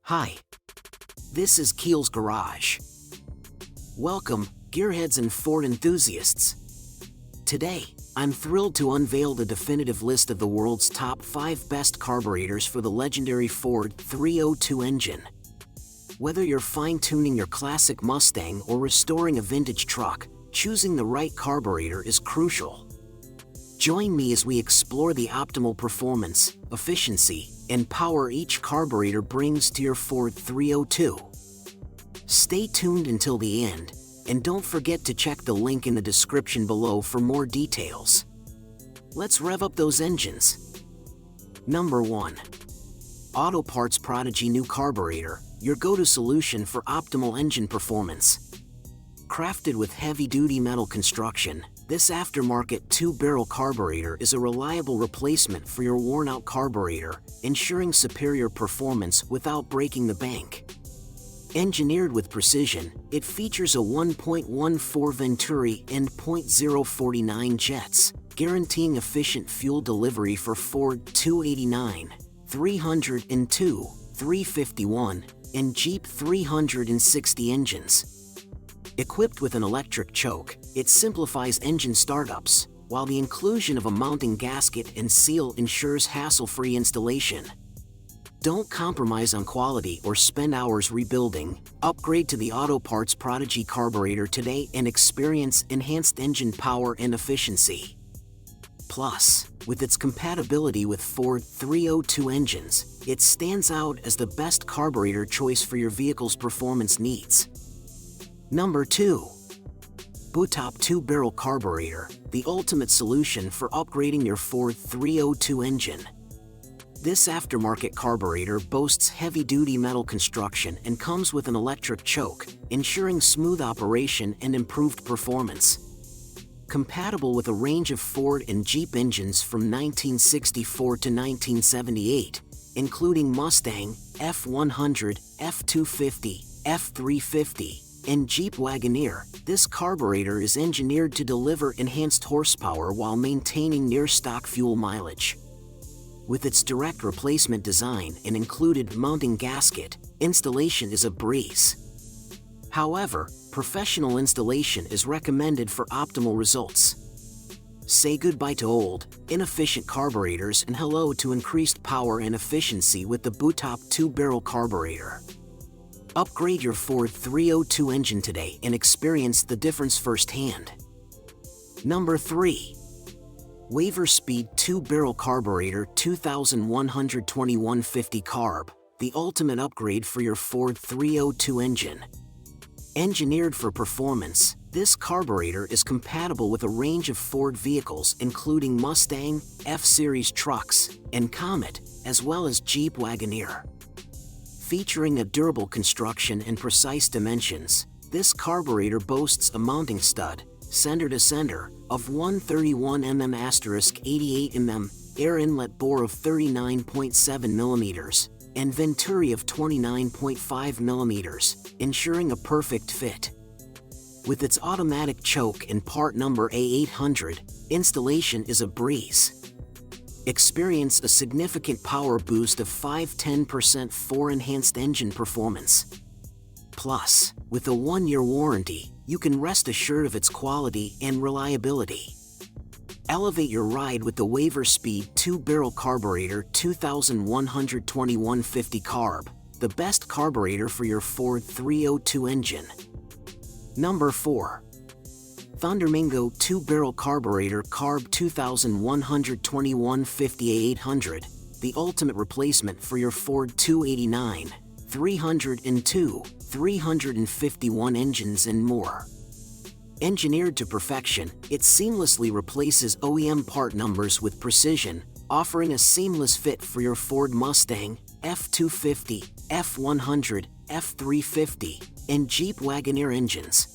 Hi, this is Keel's Garage. Welcome, gearheads and Ford enthusiasts. Today, I'm thrilled to unveil the definitive list of the world's top 5 best carburetors for the legendary Ford 302 engine. Whether you're fine-tuning your classic Mustang or restoring a vintage truck, choosing the right carburetor is crucial. Join me as we explore the optimal performance, efficiency, and power each carburetor brings to your Ford 302. Stay tuned until the end, and don't forget to check the link in the description below for more details. Let's rev up those engines. Number 1. Auto Parts Prodigy New Carburetor, your go-to solution for optimal engine performance. Crafted with heavy-duty metal construction, this aftermarket 2-barrel carburetor is a reliable replacement for your worn-out carburetor, ensuring superior performance without breaking the bank. Engineered with precision, it features a 1.14 Venturi and .049 jets, guaranteeing efficient fuel delivery for Ford 289, 302, 351, and Jeep 360 engines. Equipped with an electric choke, it simplifies engine startups, while the inclusion of a mounting gasket and seal ensures hassle-free installation. Don't compromise on quality or spend hours rebuilding. Upgrade to the Auto Parts Prodigy carburetor today and experience enhanced engine power and efficiency. Plus, with its compatibility with Ford 302 engines, it stands out as the best carburetor choice for your vehicle's performance needs. Number 2. Botp 2-barrel carburetor, the ultimate solution for upgrading your Ford 302 engine. This aftermarket carburetor boasts heavy-duty metal construction and comes with an electric choke, ensuring smooth operation and improved performance. Compatible with a range of Ford and Jeep engines from 1964 to 1978, including Mustang, F100, F250, F350, and Jeep Wagoneer, this carburetor is engineered to deliver enhanced horsepower while maintaining near-stock fuel mileage. With its direct replacement design and included mounting gasket, installation is a breeze. However, professional installation is recommended for optimal results. Say goodbye to old, inefficient carburetors and hello to increased power and efficiency with the Botp 2-barrel carburetor. Upgrade your Ford 302 engine today and experience the difference firsthand. Number 3. waiverspeed 2-barrel carburetor 2121-50 carb, the ultimate upgrade for your Ford 302 engine. Engineered for performance, this carburetor is compatible with a range of Ford vehicles including Mustang, F-Series trucks, and Comet, as well as Jeep Wagoneer. Featuring a durable construction and precise dimensions, this carburetor boasts a mounting stud, center to center, of 131 mm*, 88 mm, air inlet bore of 39.7 mm, and venturi of 29.5 mm, ensuring a perfect fit. With its automatic choke and part number A800, installation is a breeze. Experience a significant power boost of 5–10% for enhanced engine performance. Plus, with a 1-year warranty, you can rest assured of its quality and reliability. Elevate your ride with the waiverspeed 2-barrel carburetor 2121-50 carb, the best carburetor for your Ford 302 engine. Number 4. Mingo 2-barrel carburetor carb 2121-50 the ultimate replacement for your Ford 289, 302, 351 engines and more. Engineered to perfection, it seamlessly replaces OEM part numbers with precision, offering a seamless fit for your Ford Mustang, F250, F100, F350, and Jeep Wagoneer engines.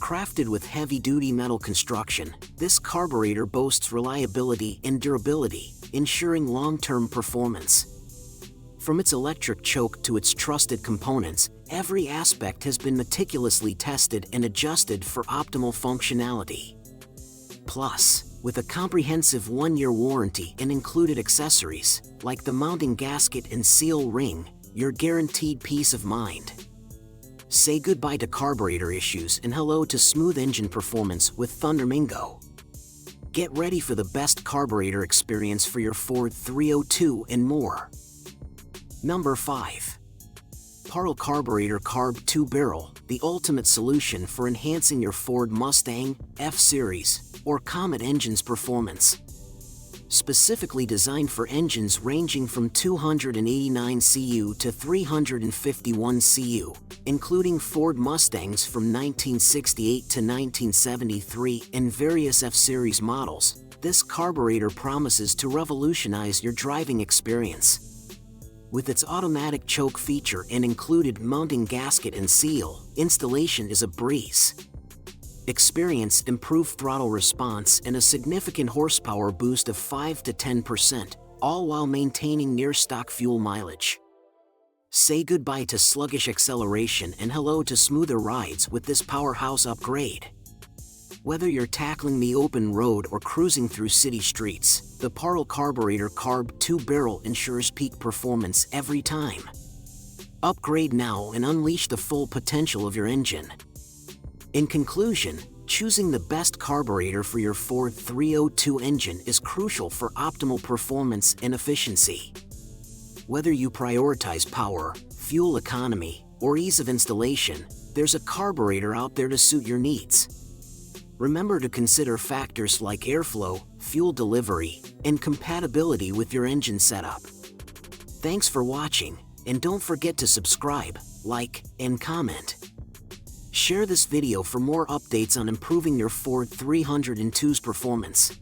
Crafted with heavy-duty metal construction, this carburetor boasts reliability and durability, ensuring long-term performance. From its electric choke to its trusted components, every aspect has been meticulously tested and adjusted for optimal functionality. Plus, with a comprehensive 1-year warranty and included accessories, like the mounting gasket and seal ring, your guaranteed peace of mind. Say goodbye to carburetor issues and hello to smooth engine performance with Thunder Mingo. Get ready for the best carburetor experience for your Ford 302 and more. Number 5. Barrel Carburetor Carb 2 Barrel, the ultimate solution for enhancing your Ford Mustang, F-Series, or Comet engine's performance. Specifically designed for engines ranging from 289 cu to 351 cu, including Ford Mustangs from 1968 to 1973 and various F-Series models, this carburetor promises to revolutionize your driving experience. With its automatic choke feature and included mounting gasket and seal, installation is a breeze. Experience improved throttle response and a significant horsepower boost of 5 to 10%, all while maintaining near-stock fuel mileage. Say goodbye to sluggish acceleration and hello to smoother rides with this powerhouse upgrade. Whether you're tackling the open road or cruising through city streets, the Barrel Carburetor Carb 2 Barrel ensures peak performance every time. Upgrade now and unleash the full potential of your engine. In conclusion, choosing the best carburetor for your Ford 302 engine is crucial for optimal performance and efficiency. Whether you prioritize power, fuel economy, or ease of installation, there's a carburetor out there to suit your needs. Remember to consider factors like airflow, fuel delivery, and compatibility with your engine setup. Thanks for watching, and don't forget to subscribe, like, and comment. Share this video for more updates on improving your Ford 302's performance.